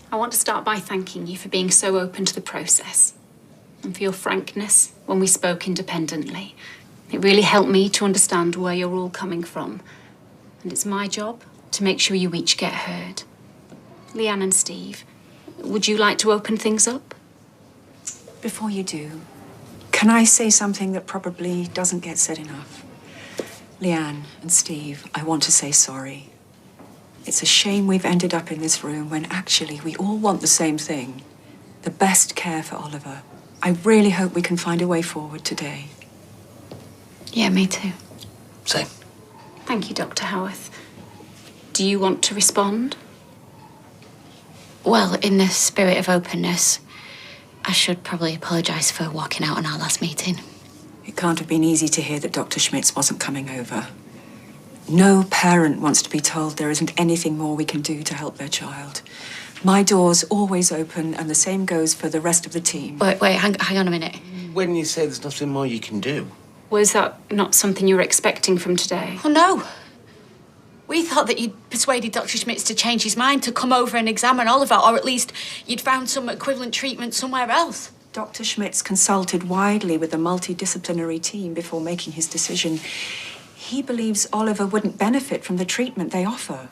I want to start by thanking you for being so open to the process and for your frankness when we spoke independently. It really helped me to understand where you're all coming from. And it's my job to make sure you each get heard. Leanne and Steve, would you like to open things up? Before you do, can I say something that probably doesn't get said enough? Leanne and Steve, I want to say sorry. It's a shame we've ended up in this room when actually we all want the same thing. The best care for Oliver. I really hope we can find a way forward today. Yeah, me too. Same. Thank you, Dr. Howarth. Do you want to respond? Well, in the spirit of openness, I should probably apologise for walking out on our last meeting. It can't have been easy to hear that Dr. Schmitz wasn't coming over. No parent wants to be told there isn't anything more we can do to help their child. My door's always open, and the same goes for the rest of the team. Wait, hang on a minute. When you say there's nothing more you can do. Was that not something you were expecting from today? Oh, no. We thought that you'd persuaded Dr. Schmitz to change his mind, to come over and examine Oliver, or at least you'd found some equivalent treatment somewhere else. Dr. Schmitz consulted widely with a multidisciplinary team before making his decision. He believes Oliver wouldn't benefit from the treatment they offer.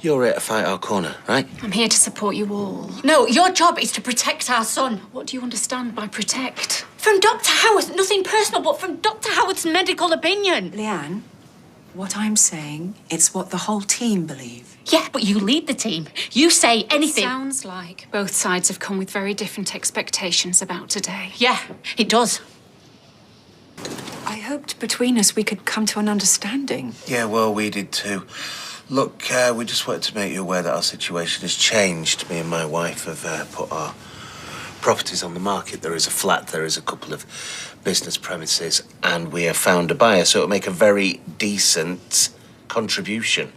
You're here to fight our corner, right? I'm here to support you all. No, your job is to protect our son. What do you understand by protect? From Dr. Howard, nothing personal, but from Dr. Howard's medical opinion. Leanne, what I'm saying, it's what the whole team believe. Yeah, but you lead the team. You say anything. Sounds like both sides have come with very different expectations about today. Yeah, it does. I hoped between us we could come to an understanding. Yeah, well, we did too. Look, we just wanted to make you aware that our situation has changed. Me and my wife have put our properties on the market. There is a flat, there is a couple of business premises, and we have found a buyer, so it'll make a very decent contribution.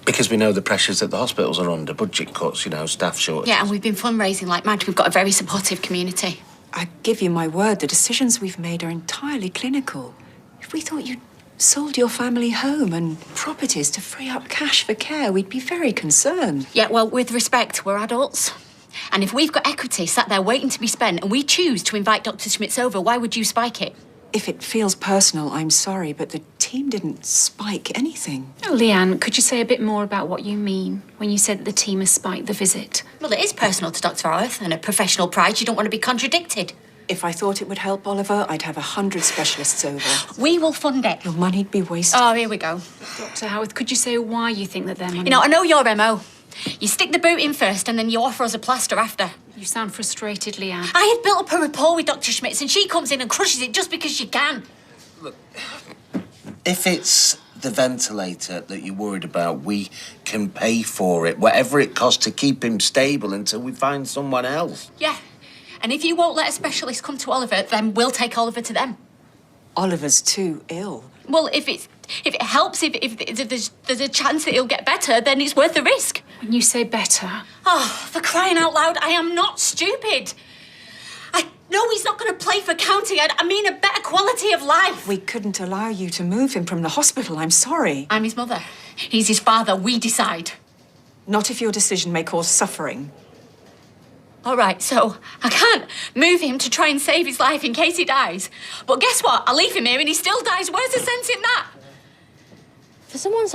Because we know the pressures that the hospitals are under, budget cuts, staff shortages. Yeah, and we've been fundraising like mad. We've got a very supportive community. I give you my word, the decisions we've made are entirely clinical. If we thought you'd sold your family home and properties to free up cash for care, we'd be very concerned. Yeah, well, with respect, we're adults. And if we've got equity sat there waiting to be spent and we choose to invite Dr. Schmitz over, why would you spike it? If it feels personal, I'm sorry, but the team didn't spike anything. Oh, Leanne, could you say a bit more about what you mean when you said that the team has spiked the visit? Well, it is personal to Dr. Howarth and a professional pride. You don't want to be contradicted. If I thought it would help Oliver, I'd have 100 specialists over. We will fund it. Your money'd be wasted. Oh, here we go. Dr. Howarth, could you say why you think that they're money? You know, I know your MO. You stick the boot in first and then you offer us a plaster after. You sound frustrated, Leanne. I had built up a rapport with Dr. Schmitz and she comes in and crushes it just because she can. Look, if it's the ventilator that you're worried about, we can pay for it, whatever it costs to keep him stable until we find someone else. Yeah. And if you won't let a specialist come to Oliver, then we'll take Oliver to them. Oliver's too ill. Well, if it helps, if there's a chance that he'll get better, then it's worth the risk. When you say better... Oh, for crying out loud, I am not stupid. I know he's not going to play for county. I mean a better quality of life. We couldn't allow you to move him from the hospital. I'm sorry. I'm his mother. He's his father. We decide. Not if your decision may cause suffering. All right, so I can't move him to try and save his life in case he dies. But guess what? I'll leave him here and he still dies. Where's the sense in that? For someone so